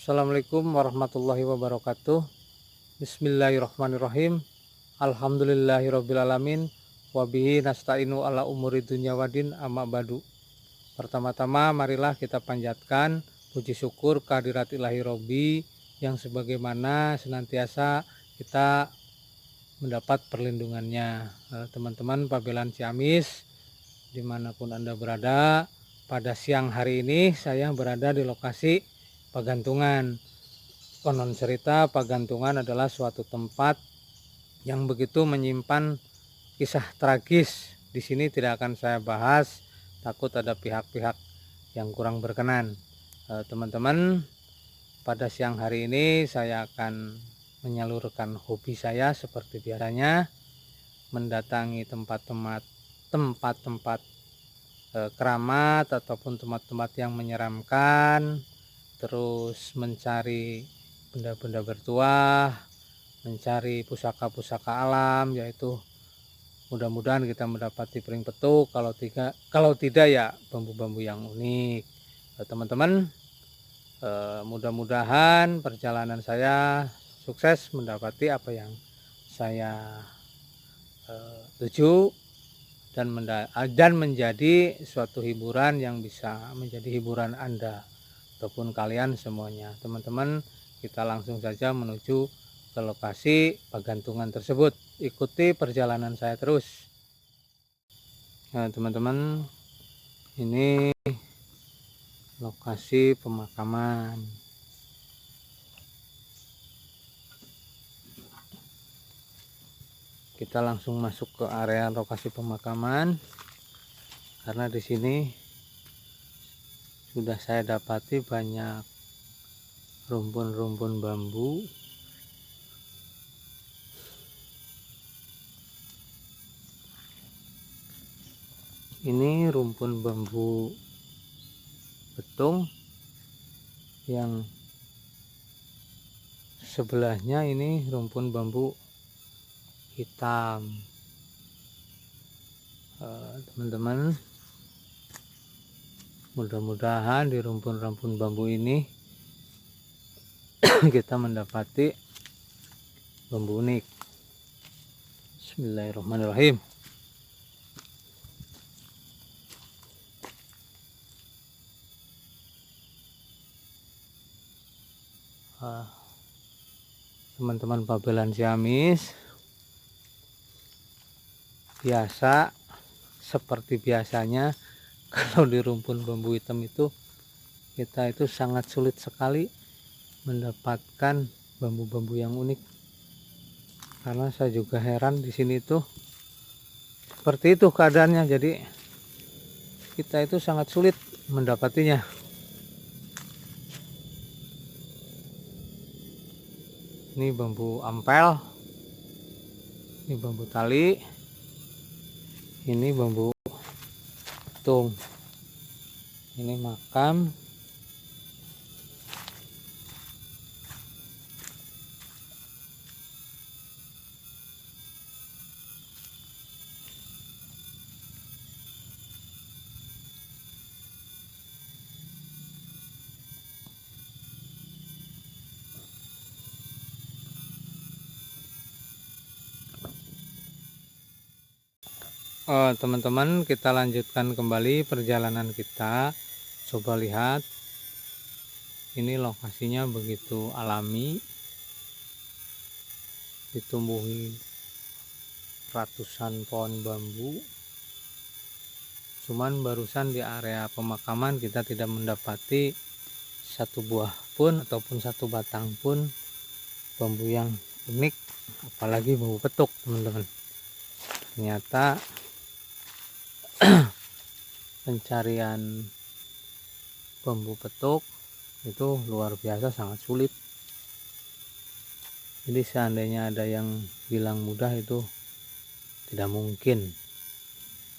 Assalamualaikum warahmatullahi wabarakatuh. Bismillahirrahmanirrahim. Alhamdulillahirabbil alamin. Wabihi nasta'inu ala umuri dunya wadin, amma badu. Pertama-tama marilah kita panjatkan puji syukur kehadirat ilahi Robbi yang sebagaimana senantiasa kita mendapat perlindungannya. Teman-teman Pabelan Ciamis dimanapun Anda berada, pada siang hari ini saya berada di lokasi Pagantungan. Konon cerita Pagantungan adalah suatu tempat yang begitu menyimpan kisah tragis. Di sini tidak akan saya bahas, takut ada pihak-pihak yang kurang berkenan. Teman-teman, pada siang hari ini saya akan menyalurkan hobi saya seperti biasanya, mendatangi tempat-tempat keramat ataupun tempat-tempat yang menyeramkan, terus mencari benda-benda bertuah, mencari pusaka-pusaka alam, yaitu mudah-mudahan kita mendapati piring petuk, kalau tidak ya bambu-bambu yang unik. Teman-teman, mudah-mudahan perjalanan saya sukses mendapati apa yang saya tuju dan menjadi suatu hiburan yang bisa menjadi hiburan Anda ataupun kalian semuanya. Teman-teman, kita langsung saja menuju ke lokasi Pagantungan tersebut. Ikuti perjalanan saya terus. Nah, teman-teman, ini lokasi pemakaman. Kita langsung masuk ke area lokasi pemakaman karena di sini sudah saya dapati banyak rumpun-rumpun bambu. Ini rumpun bambu betung yang sebelahnya ini rumpun bambu hitam. Teman-teman, mudah-mudahan di rumpun-rumpun bambu ini kita mendapati bambu unik. Bismillahirrahmanirrahim. Teman-teman Pabelan Ciamis, biasa seperti biasanya kalau di rumpun bambu hitam itu kita itu sangat sulit sekali mendapatkan bambu-bambu yang unik, karena saya juga heran di sini tuh seperti itu keadaannya, jadi kita itu sangat sulit mendapatinya. Ini bambu ampel, ini bambu tali, ini bambu betung, ini makam. Teman-teman, kita lanjutkan kembali perjalanan kita. Coba lihat, ini lokasinya begitu alami, ditumbuhi ratusan pohon bambu. Cuman barusan di area pemakaman kita tidak mendapati satu buah pun ataupun satu batang pun bambu yang unik, apalagi bambu petuk. Teman-teman, ternyata pencarian bambu petuk itu luar biasa, sangat sulit. Jadi seandainya ada yang bilang mudah, itu tidak mungkin.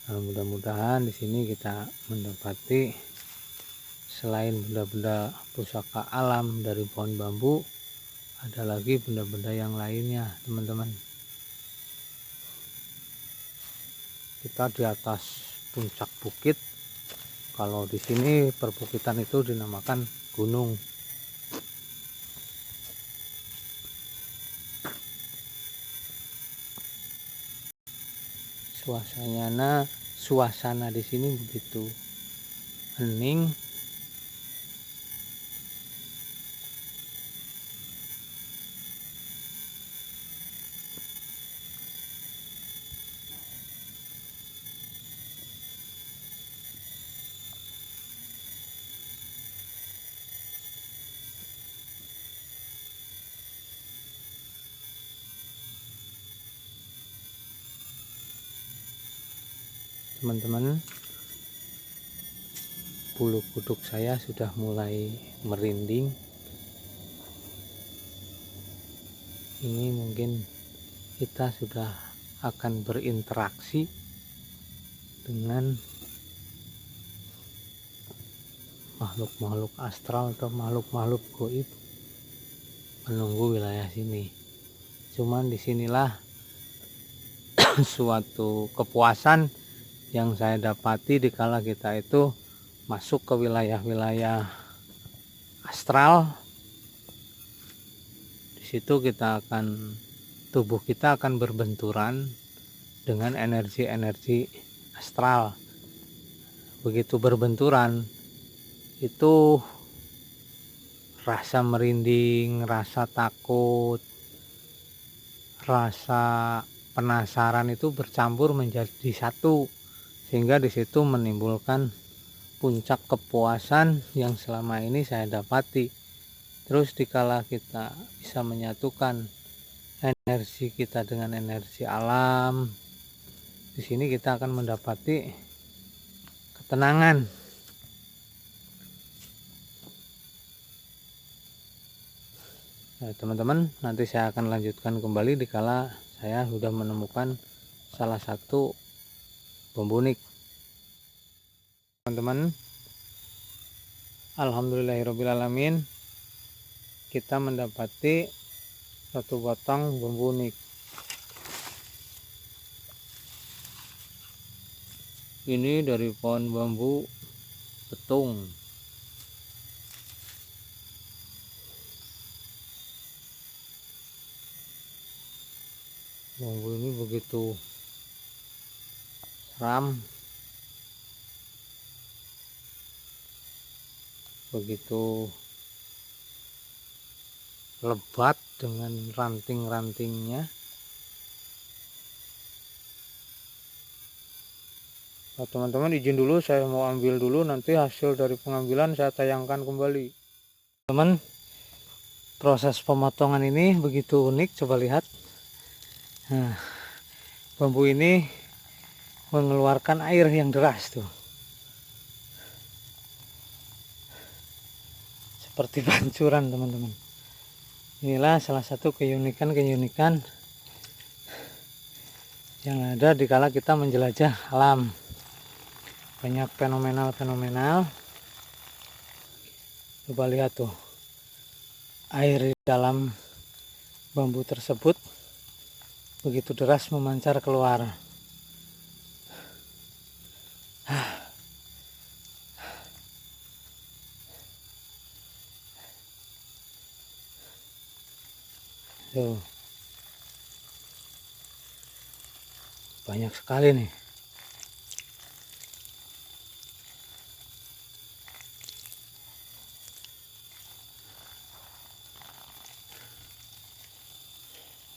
Mudah-mudahan di sini kita mendapati selain benda-benda pusaka alam dari pohon bambu, ada lagi benda-benda yang lainnya. Teman-teman, kita di atas puncak bukit. Kalau di sini perbukitan itu dinamakan gunung. suasana di sini begitu hening. Teman-teman, bulu kuduk saya sudah mulai merinding. Ini mungkin kita sudah akan berinteraksi dengan makhluk-makhluk astral atau makhluk-makhluk gaib menunggu wilayah sini. Cuman disinilah suatu kepuasan yang saya dapati dikala kita itu masuk ke wilayah-wilayah astral. Di situ tubuh kita akan berbenturan dengan energi-energi astral. Begitu berbenturan, itu rasa merinding, rasa takut, rasa penasaran itu bercampur menjadi satu, sehingga di situ menimbulkan puncak kepuasan yang selama ini saya dapati. Terus dikala kita bisa menyatukan energi kita dengan energi alam, di sini kita akan mendapati ketenangan. Nah, teman-teman, nanti saya akan lanjutkan kembali dikala saya sudah menemukan salah satu bambu unik. Teman-teman, alhamdulillahirobbilalamin, kita mendapati satu batang bambu unik. Ini dari pohon bambu petung. Bambu ini begitu seram, begitu lebat dengan ranting-rantingnya. Nah, teman-teman, izin dulu, saya mau ambil dulu, nanti hasil dari pengambilan saya tayangkan kembali. Teman, proses pemotongan ini begitu unik, coba lihat. Nah, bambu ini mengeluarkan air yang deras tuh, seperti pancuran, teman-teman. Inilah salah satu keunikan yang ada dikala kita menjelajah alam. Banyak fenomenal. Coba lihat tuh, air di dalam bambu tersebut begitu deras memancar keluar. Tuh, banyak sekali nih.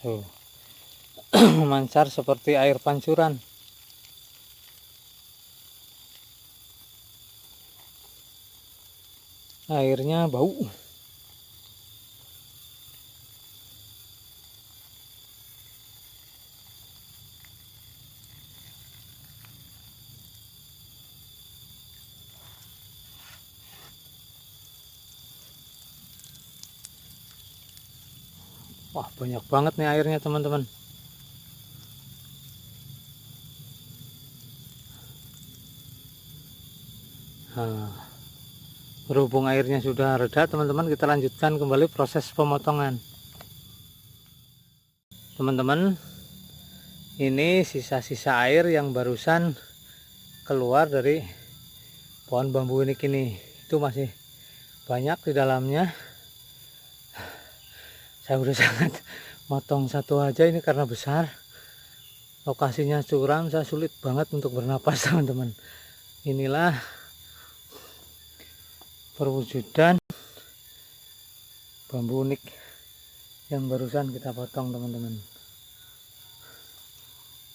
Tuh, memancar seperti air pancuran. Airnya bau. Wah, banyak banget nih airnya, teman-teman. Nah, berhubung airnya sudah reda, teman-teman, kita lanjutkan kembali proses pemotongan. Teman-teman, ini sisa-sisa air yang barusan keluar dari pohon bambu unik ini. Itu masih banyak di dalamnya. Saya udah sangat motong satu aja ini karena besar. lokasinya curam, saya sulit banget untuk bernapas teman-teman. Inilah perwujudan bambu unik yang barusan kita potong teman-teman.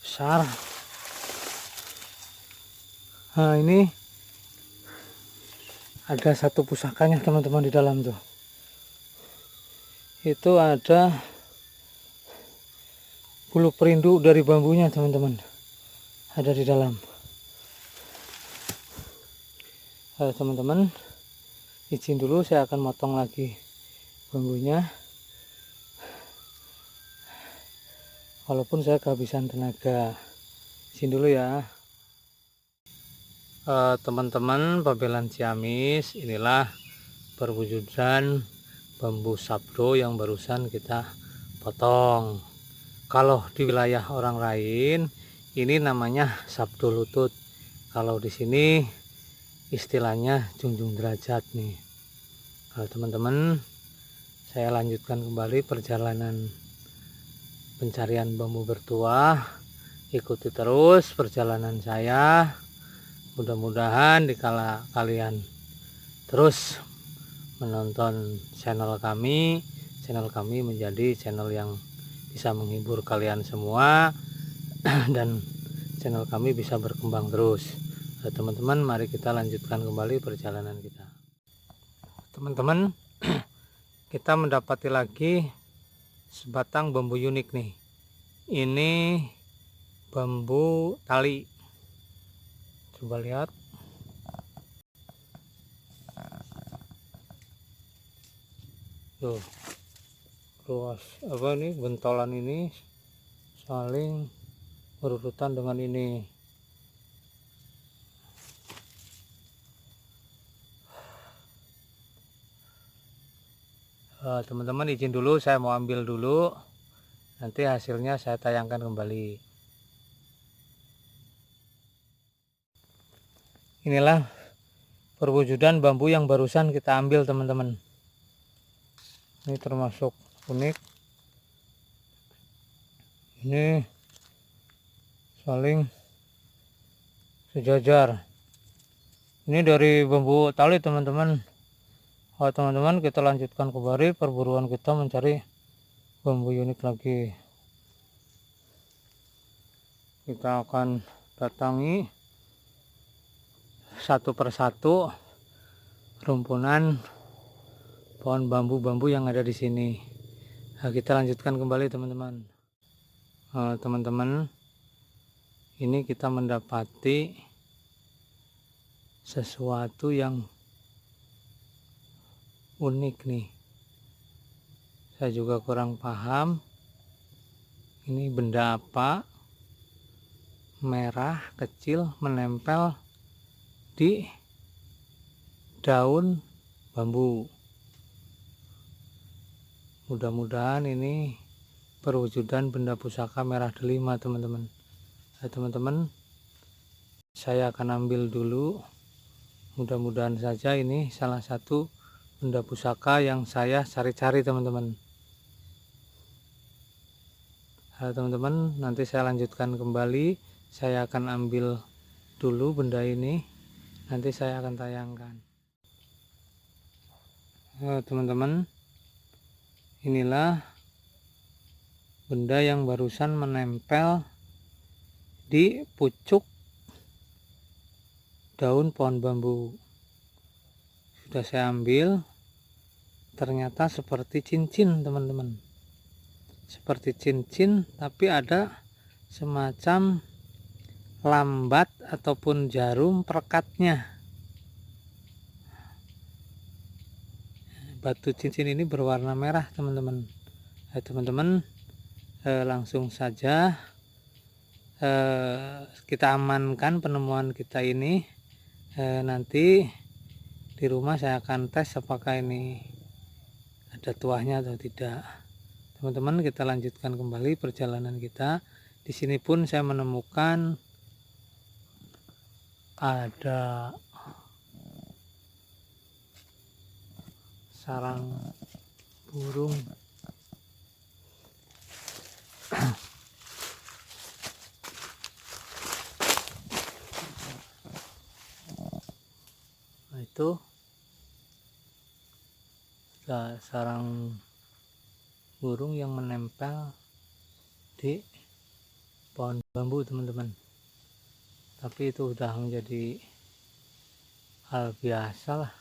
Besar. Nah, ini ada satu pusakanya teman-teman di dalam tuh. Itu ada bulu perindu dari bambunya teman-teman, ada di dalam. Teman-teman, izin dulu, saya akan motong lagi bambunya, walaupun saya kehabisan tenaga. Izin dulu ya. Teman-teman, Babelan Ciamis, inilah perwujudan bambu sabdo yang barusan kita potong. Kalau di wilayah orang lain ini namanya sabdo lutut. Kalau di sini istilahnya junjung derajat nih. Kalau teman-teman, saya lanjutkan kembali perjalanan pencarian bambu bertuah. Ikuti terus perjalanan saya. Mudah-mudahan dikala kalian terus menonton channel kami menjadi channel yang bisa menghibur kalian semua dan channel kami bisa berkembang terus. Teman-teman, mari kita lanjutkan kembali perjalanan kita. Teman-teman, kita mendapati lagi sebatang bambu unik nih. Ini bambu tali. Coba lihat. Tuh. Luas apa nih, bentolan ini saling berurutan dengan ini. Teman-teman, izin dulu, saya mau ambil dulu, nanti hasilnya saya tayangkan kembali. Inilah perwujudan bambu yang barusan kita ambil teman-teman. Ini termasuk unik. Ini saling sejajar. Ini dari bambu tali teman-teman. Teman-teman, kita lanjutkan kembali perburuan kita mencari bambu unik lagi. Kita akan datangi satu persatu rumpunan pohon bambu-bambu yang ada di sini. Kita lanjutkan kembali teman-teman. Teman-teman, ini kita mendapati sesuatu yang unik nih. Saya juga kurang paham ini benda apa, merah kecil menempel di daun bambu. Mudah-mudahan ini perwujudan benda pusaka merah delima teman-teman. Teman-teman, saya akan ambil dulu. Mudah-mudahan saja ini salah satu benda pusaka yang saya cari-cari teman-teman. Teman-teman, nanti saya lanjutkan kembali. Saya akan ambil dulu benda ini, nanti saya akan tayangkan. Teman-teman, inilah benda yang barusan menempel di pucuk daun pohon bambu. Sudah saya ambil, ternyata seperti cincin teman-teman, seperti cincin, tapi ada semacam lambat ataupun jarum perekatnya. Batu cincin ini berwarna merah teman-teman. Teman-teman, langsung saja kita amankan penemuan kita ini. Nanti di rumah saya akan tes apakah ini ada tuahnya atau tidak. Teman-teman, kita lanjutkan kembali perjalanan kita. Di sini pun saya menemukan ada sarang burung. sarang burung yang menempel di pohon bambu teman-teman. Tapi itu udah menjadi hal biasa lah.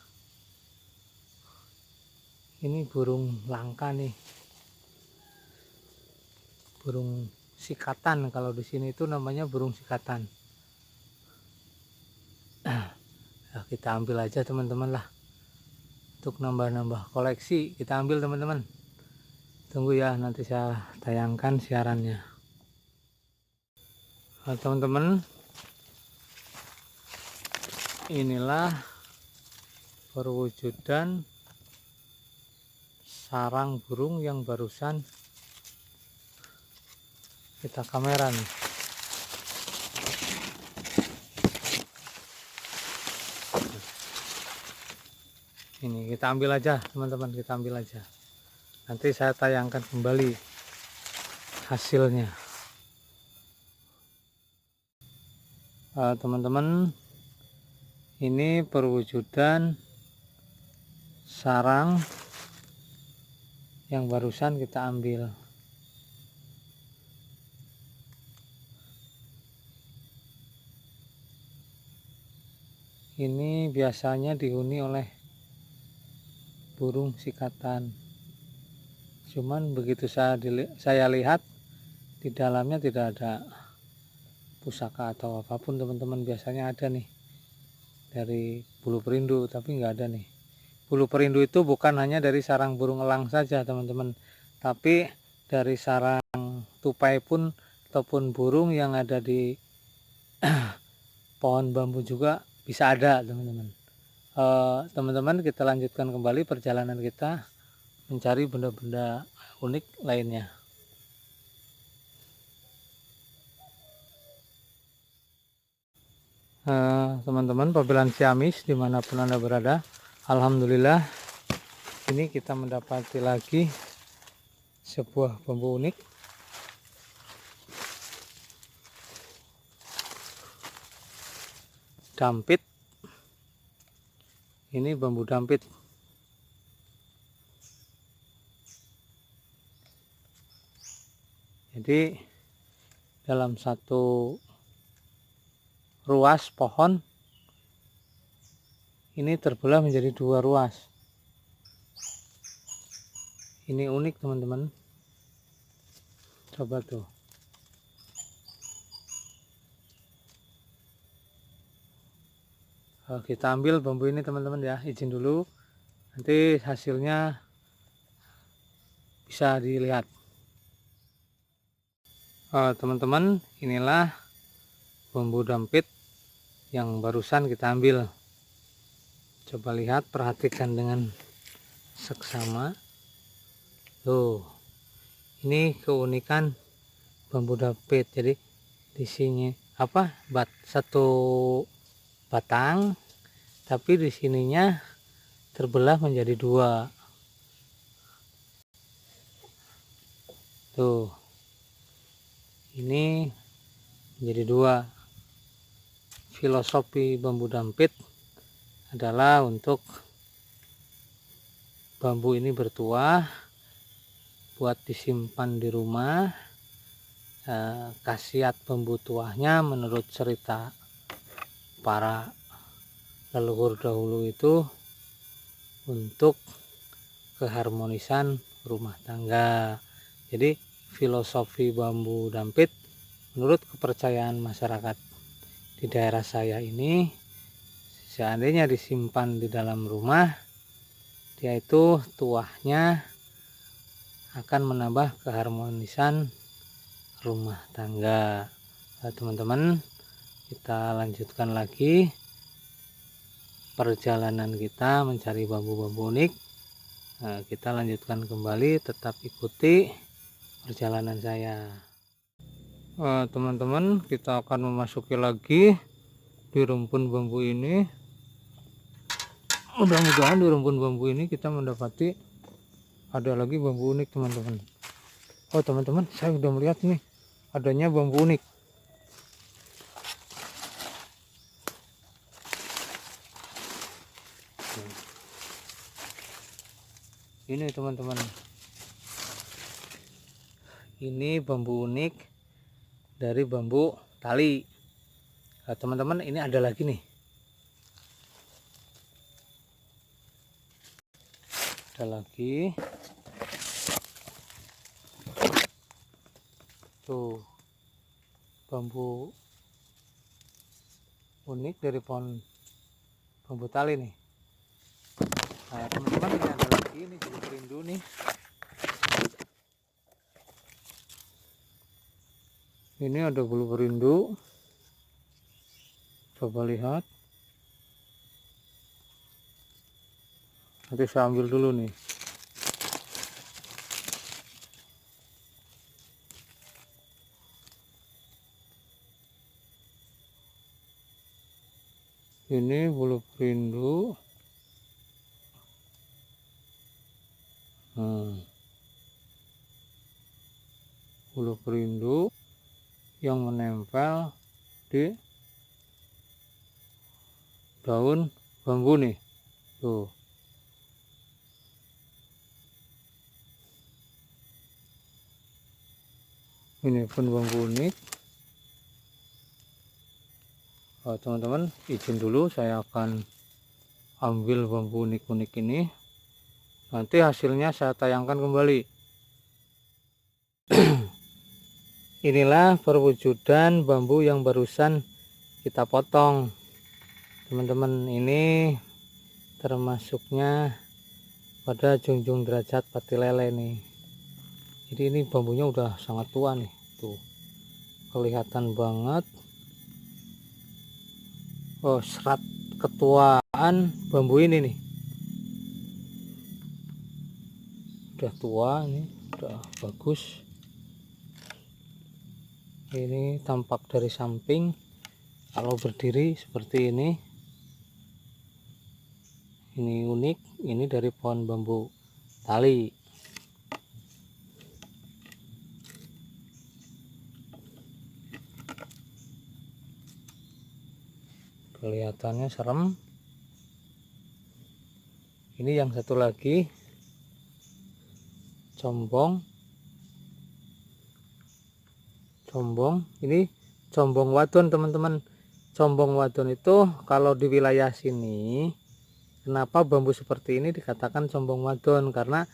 Ini burung langka nih, burung sikatan. Kalau di sini itu namanya burung sikatan. Nah, kita ambil aja teman-teman lah, untuk nambah-nambah koleksi. Kita ambil teman-teman. Tunggu ya, nanti saya tayangkan siarannya. Nah, teman-teman, inilah perwujudan sarang burung yang barusan kita kamera nih. Ini kita ambil aja teman-teman, kita ambil aja. Nanti saya tayangkan kembali hasilnya. Teman-teman, ini perwujudan sarang yang barusan kita ambil. Ini biasanya dihuni oleh burung sikatan. Cuman begitu saya lihat di dalamnya tidak ada pusaka atau apapun teman-teman. Biasanya ada nih dari bulu perindu, tapi nggak ada nih. Bulu perindu itu bukan hanya dari sarang burung elang saja teman-teman, tapi dari sarang tupai pun ataupun burung yang ada di pohon bambu juga bisa ada teman-teman. Teman-teman, kita lanjutkan kembali perjalanan kita mencari benda-benda unik lainnya. Teman-teman, panggilan Siamis dimanapun Anda berada, alhamdulillah ini kita mendapati lagi sebuah bambu unik. Dampit. Ini bambu dampit. Jadi dalam satu ruas pohon ini terbelah menjadi dua ruas. Ini unik teman-teman. Coba tuh. Kita ambil bambu ini teman-teman ya, izin dulu. Nanti hasilnya bisa dilihat. Teman-teman, inilah bambu dampit yang barusan kita ambil. Coba lihat, perhatikan dengan seksama. Tuh, ini keunikan bambu dampit. Jadi di sini satu batang, tapi di sininya terbelah menjadi dua. Tuh, ini menjadi dua. Filosofi bambu dampit adalah untuk bambu ini bertuah, buat disimpan di rumah. Khasiat bambu tuahnya menurut cerita para leluhur dahulu itu untuk keharmonisan rumah tangga. Jadi filosofi bambu dampit menurut kepercayaan masyarakat di daerah saya ini, seandainya disimpan di dalam rumah, dia itu tuahnya akan menambah keharmonisan rumah tangga. Teman-teman, kita lanjutkan lagi perjalanan kita mencari bambu-bambu unik. Kita lanjutkan kembali, tetap ikuti perjalanan saya. Teman-teman, kita akan memasuki lagi di rumpun bambu ini. Mudah-mudahan di rumpun bambu ini kita mendapati ada lagi bambu unik teman-teman. Teman-teman, saya sudah melihat nih adanya bambu unik. Ini teman-teman, ini bambu unik dari bambu tali. Nah, teman-teman, ini ada lagi nih, ada lagi tuh, bambu unik dari pohon bambu tali nih. Nah teman-teman, ini ada lagi, ini bulu perindu nih. Ini ada bulu perindu, coba lihat. Nanti saya ambil dulu nih. Ini bulu perindu. Bulu perindu yang menempel di daun bambu nih. Tuh. Ini pun bambu unik. Teman-teman, izin dulu, saya akan ambil bambu unik-unik ini. Nanti hasilnya saya tayangkan kembali. Inilah perwujudan bambu yang barusan kita potong. Teman-teman, ini termasuknya pada junjung derajat pati lele nih. Jadi ini bambunya udah sangat tua nih. Tuh. Kelihatan banget. Oh, serat ketuaan bambu ini nih. Udah tua nih, udah bagus. Ini tampak dari samping. Kalau berdiri seperti ini unik. Ini dari pohon bambu tali. Kelihatannya serem. Ini yang satu lagi, combong. Ini combong wadon teman-teman. Combong wadon itu kalau di wilayah sini, kenapa bambu seperti ini dikatakan combong wadon? Karena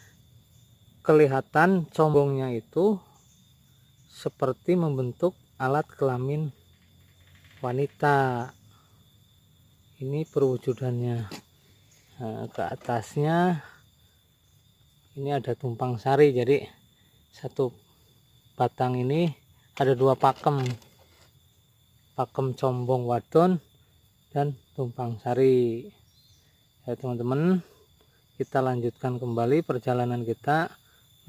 kelihatan combongnya itu seperti membentuk alat kelamin wanita. Ini perwujudannya. Nah, ke atasnya ini ada tumpang sari, jadi satu batang ini ada dua pakem combong wadon dan tumpang sari. Ya teman-teman, kita lanjutkan kembali perjalanan kita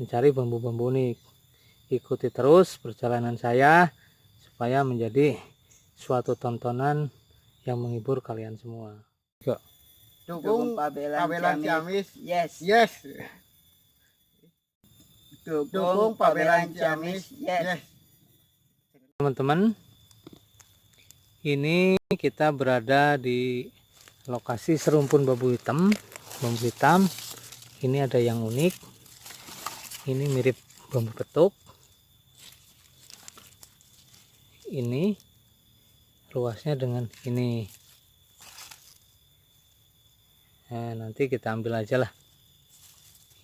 mencari bambu-bambu unik. Ikuti terus perjalanan saya supaya menjadi suatu tontonan yang menghibur kalian semua. Yuk. Dukung Pabelan Ciamis. Yes. Dukung Pabelan Ciamis. Yes. Teman-teman, ini kita berada di lokasi serumpun bambu hitam. Ini ada yang unik. Ini mirip bambu petuk. Ini luasnya dengan ini. Nah, nanti kita ambil aja lah.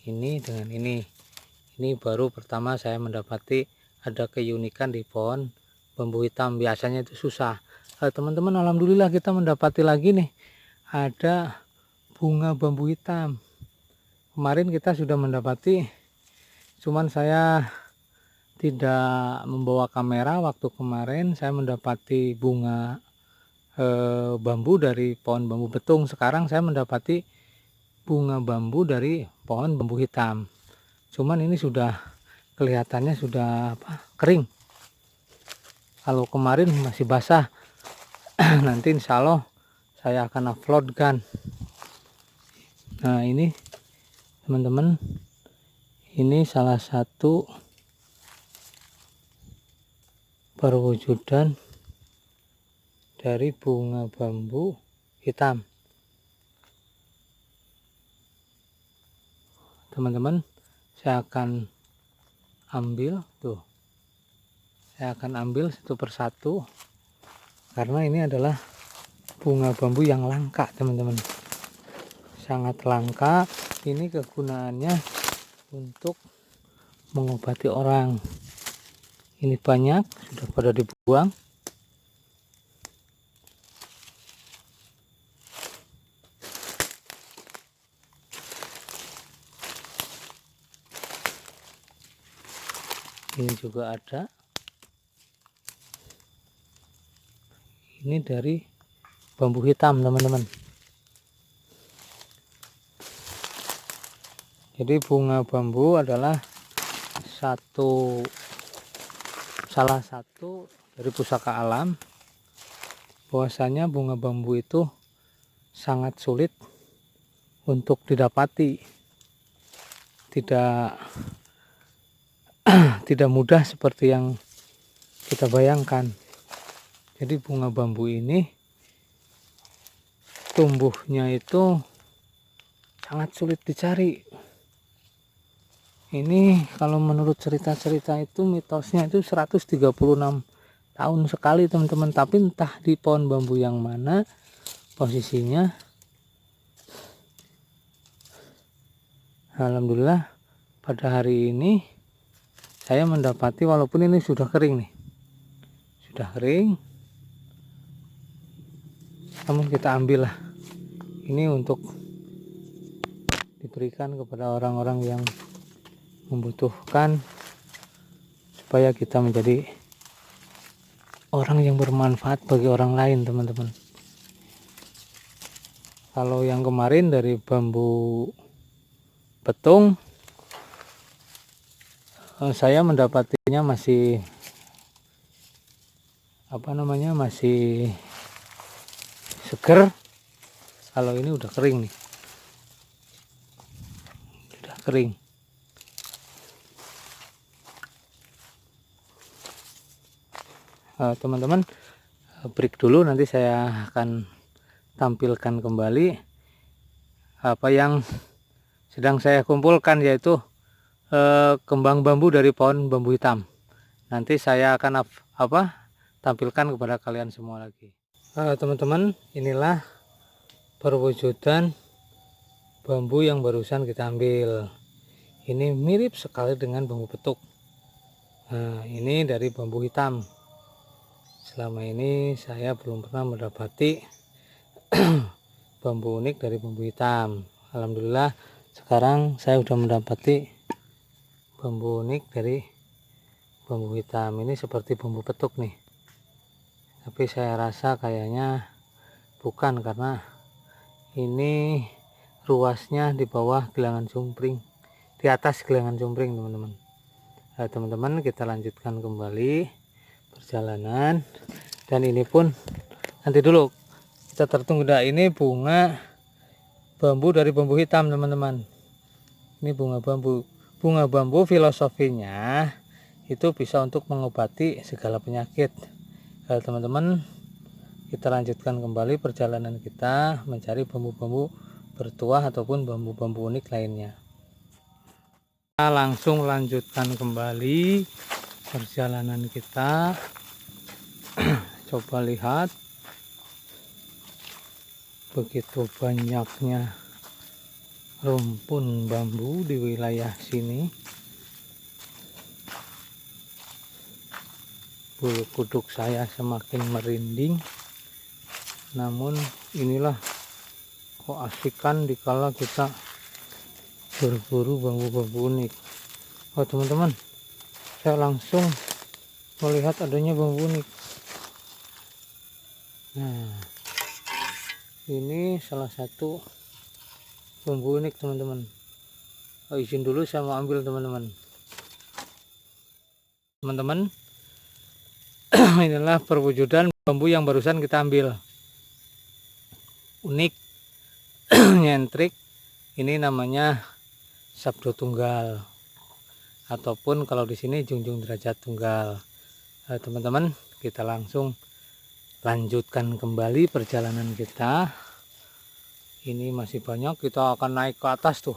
Ini dengan ini. Ini baru pertama saya mendapati ada keunikan di pohon bambu hitam. Biasanya itu susah. Teman-teman, alhamdulillah kita mendapati lagi nih, ada bunga bambu hitam. Kemarin kita sudah mendapati, cuman saya tidak membawa kamera. Waktu kemarin saya mendapati bunga bambu dari pohon bambu betung. Sekarang saya mendapati bunga bambu dari pohon bambu hitam. Cuman ini sudah kelihatannya sudah kering. Kalau kemarin masih basah. Nanti insya Allah saya akan uploadkan. Nah ini teman-teman, ini salah satu perwujudan dari bunga bambu hitam. teman-teman, saya akan ambil tuh. Saya akan ambil satu persatu karena ini adalah bunga bambu yang langka, teman-teman. Sangat langka. Ini kegunaannya untuk mengobati orang. Ini banyak sudah pada dibuang. Ini juga ada. Ini dari bambu hitam, teman-teman. Jadi bunga bambu adalah salah satu dari pusaka alam. Bahwasanya bunga bambu itu sangat sulit untuk didapati. Tidak mudah seperti yang kita bayangkan. Jadi bunga bambu ini tumbuhnya itu sangat sulit dicari. Ini kalau menurut cerita-cerita itu mitosnya itu 136 tahun sekali, teman-teman. Tapi entah di pohon bambu yang mana posisinya. Alhamdulillah pada hari ini saya mendapati, walaupun ini sudah kering nih, sudah kering, namun kita ambil lah. Ini untuk diberikan kepada orang-orang yang membutuhkan, supaya kita menjadi orang yang bermanfaat bagi orang lain, teman-teman. Kalau yang kemarin dari bambu petung, saya mendapatinya masih masih seger. Kalau ini udah kering nih, udah kering. Teman-teman, break dulu, nanti saya akan tampilkan kembali apa yang sedang saya kumpulkan, yaitu kembang bambu dari pohon bambu hitam. Nanti saya akan tampilkan kepada kalian semua lagi. Teman-teman, inilah perwujudan bambu yang barusan kita ambil. Ini mirip sekali dengan bambu petuk. Nah, ini dari bambu hitam. Selama ini saya belum pernah mendapati bambu unik dari bambu hitam. Alhamdulillah sekarang saya sudah mendapati bambu unik dari bambu hitam. Ini seperti bambu petuk nih, tapi saya rasa kayaknya bukan, karena ini ruasnya di bawah gelangan jumpring, di atas gelangan jumpring, teman-teman. Teman-teman, kita lanjutkan kembali perjalanan. Dan ini pun nanti dulu kita tertunggu. Ini bunga bambu dari bambu hitam, teman-teman. Ini bunga bambu. Bunga bambu filosofinya itu bisa untuk mengobati segala penyakit. Teman-teman, kita lanjutkan kembali perjalanan kita mencari bambu-bambu bertuah ataupun bambu-bambu unik lainnya. Kita langsung lanjutkan kembali perjalanan kita. Coba lihat, begitu banyaknya rumpun bambu di wilayah sini. Bulu kuduk saya semakin merinding. Namun inilah kok asikan dikala kita berburu bambu-bambu unik. Teman-teman, saya langsung melihat adanya bambu unik. Nah, ini salah satu bambu unik, teman-teman. Izin dulu, saya mau ambil, teman-teman. Teman-teman, inilah perwujudan bambu yang barusan kita ambil. Unik, nyentrik. Ini namanya sabdo tunggal, ataupun kalau di sini junjung derajat tunggal. Teman-teman, kita langsung lanjutkan kembali perjalanan kita. Ini masih banyak, kita akan naik ke atas tuh.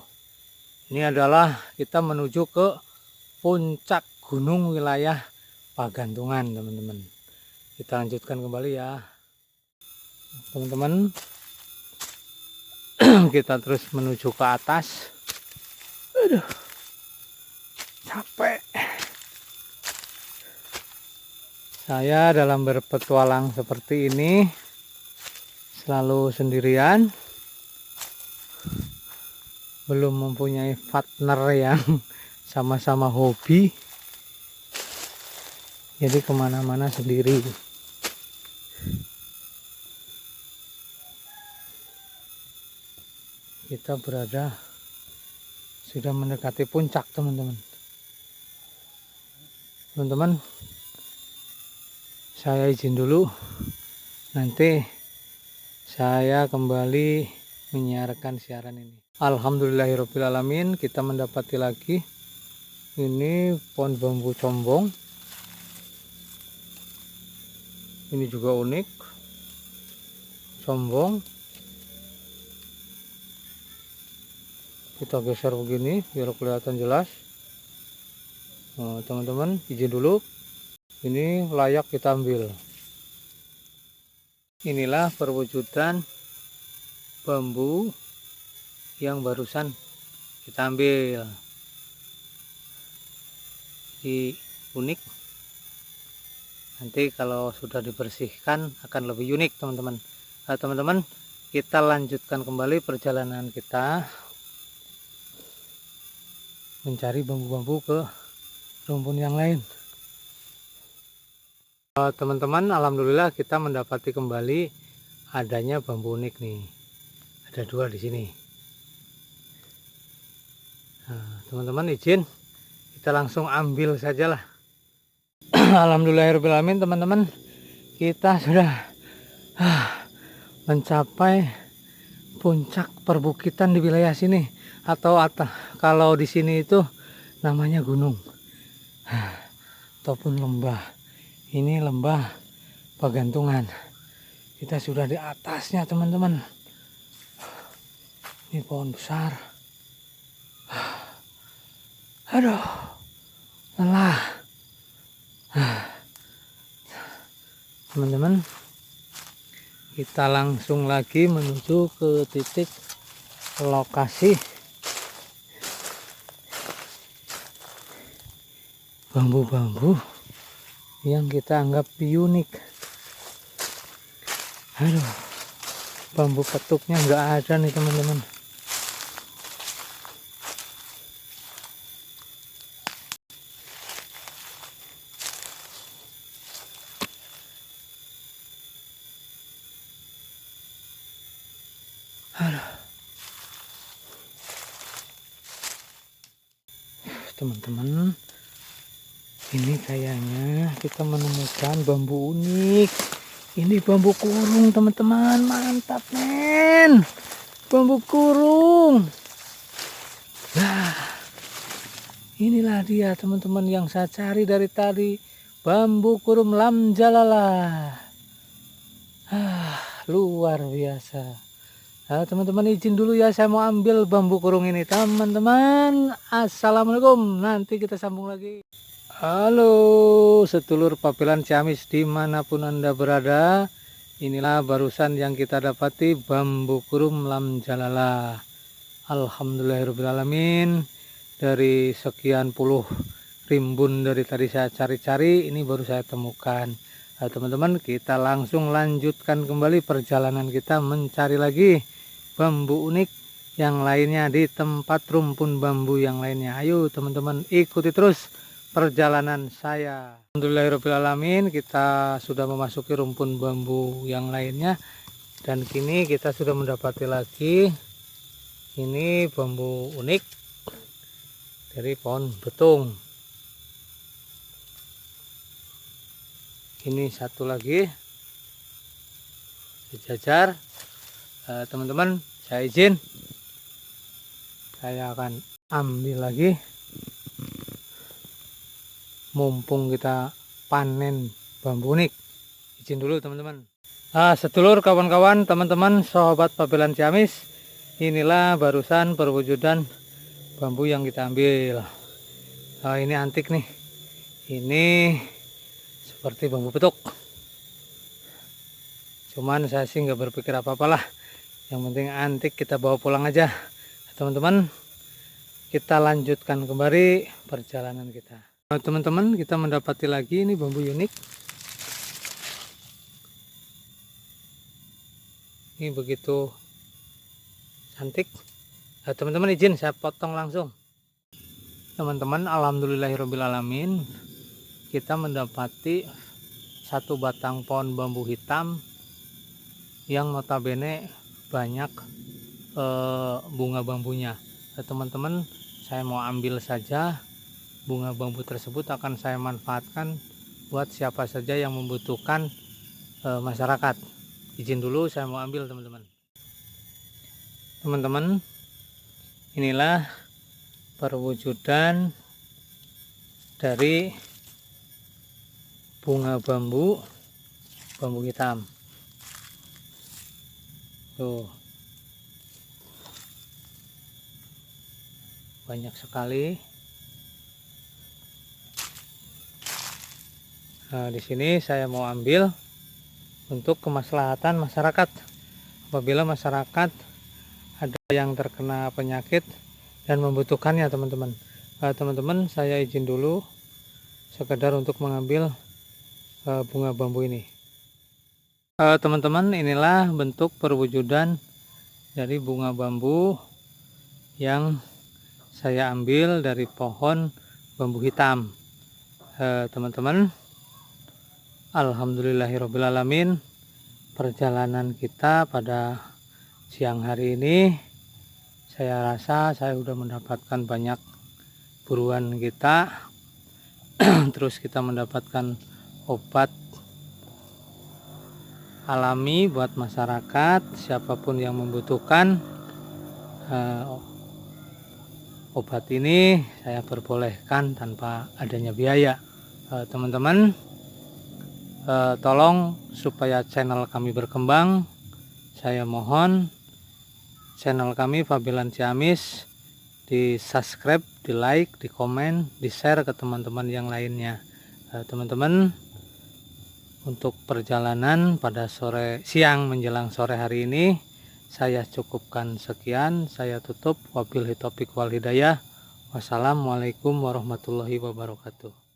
Ini adalah kita menuju ke puncak gunung wilayah Pagantungan, teman-teman. Kita lanjutkan kembali ya, teman-teman. Kita terus menuju ke atas. Aduh, capek. Saya dalam berpetualang seperti ini selalu sendirian, belum mempunyai partner yang sama-sama hobi, jadi kemana-mana sendiri. Kita berada sudah mendekati puncak, teman-teman. Teman-teman, saya izin dulu, nanti saya kembali menyiarkan siaran ini. Alhamdulillahirobbilalamin, kita mendapati lagi ini pohon bambu combong. Ini juga unik, combong. Kita geser begini biar kelihatan jelas. Nah, teman-teman izin dulu, ini layak kita ambil. Inilah perwujudan bambu yang barusan kita ambil. Jadi unik. Nanti kalau sudah dibersihkan akan lebih unik, teman-teman. Nah, teman-teman, kita lanjutkan kembali perjalanan kita mencari bambu-bambu ke rumpun yang lain. Teman-teman, alhamdulillah kita mendapati kembali adanya bambu unik nih. Ada 2 di sini. Nah, teman-teman izin kita langsung ambil sajalah. Alhamdulillahirobbilalamin, teman-teman, kita sudah mencapai puncak perbukitan di wilayah sini, atau kalau di sini itu namanya gunung ataupun lembah. Ini lembah Pagantungan. Kita sudah di atasnya, teman-teman. Ini pohon besar. Aduh, lelah. Teman-teman, kita langsung lagi menuju ke titik lokasi bambu-bambu yang kita anggap unik. Aduh, bambu petuknya nggak ada nih, teman-teman. Teman-teman, ini kayaknya kita menemukan bambu unik. Ini bambu kurung, teman-teman. Mantap, men. Bambu kurung. Nah, inilah dia, teman-teman, yang saya cari dari tadi. Bambu kurung lamjalala. Luar biasa. Nah, teman-teman izin dulu ya, saya mau ambil bambu kurung ini, teman-teman. Assalamualaikum, nanti kita sambung lagi. Halo sedulur Pabelan Ciamis dimanapun Anda berada. Inilah barusan yang kita dapati, bambu kurung lamjalala. Alhamdulillahirobbilalamin. Dari sekian puluh rimbun dari tadi saya cari-cari, ini baru saya temukan. Nah, teman-teman, kita langsung lanjutkan kembali perjalanan kita mencari lagi bambu unik yang lainnya di tempat rumpun bambu yang lainnya. Ayo teman-teman, ikuti terus perjalanan saya. Alhamdulillahirobbilalamin, kita sudah memasuki rumpun bambu yang lainnya, dan kini kita sudah mendapati lagi ini bambu unik dari pohon betung. Ini satu lagi sejajar. Teman-teman, saya izin, saya akan ambil lagi mumpung kita panen bambu unik. Izin dulu, teman-teman. Sedulur, kawan-kawan, teman-teman, sahabat Pabelan Ciamis, inilah barusan perwujudan bambu yang kita ambil. Oh, ini antik nih. Ini seperti bambu petuk. Cuman saya sih nggak berpikir apa-apalah. Yang penting antik, kita bawa pulang aja. Teman-teman, kita lanjutkan kembali perjalanan kita. Nah, teman-teman, kita mendapati lagi ini bambu unik. Ini begitu cantik. Nah, teman-teman izin saya potong langsung. Teman-teman, alhamdulillahirobbilalamin, kita mendapati satu batang pohon bambu hitam yang notabene banyak bunga bambunya. Nah, teman-teman, saya mau ambil saja. Bunga bambu tersebut akan saya manfaatkan buat siapa saja yang membutuhkan masyarakat. Izin dulu, saya mau ambil, teman-teman. Teman-teman, inilah perwujudan dari bunga bambu hitam. Tuh, banyak sekali. Nah, di sini saya mau ambil untuk kemaslahatan masyarakat. Apabila masyarakat ada yang terkena penyakit dan membutuhkannya, teman-teman. Teman-teman, saya izin dulu sekedar untuk mengambil bunga bambu ini. Teman-teman, inilah bentuk perwujudan dari bunga bambu yang saya ambil dari pohon bambu hitam. Teman-teman, alhamdulillahirobbilalamin, perjalanan kita pada siang hari ini, saya rasa saya sudah mendapatkan banyak buruan kita. Terus kita mendapatkan obat alami buat masyarakat, siapapun yang membutuhkan obat ini saya perbolehkan tanpa adanya biaya. Teman-teman, tolong supaya channel kami berkembang, saya mohon channel kami Fabilan Ciamis di subscribe, di like, di komen, di share ke teman-teman yang lainnya. Teman-teman, untuk perjalanan pada siang menjelang sore hari ini saya cukupkan sekian. Saya tutup. Wabillahi taufiq wal hidayah. Wassalamualaikum warahmatullahi wabarakatuh.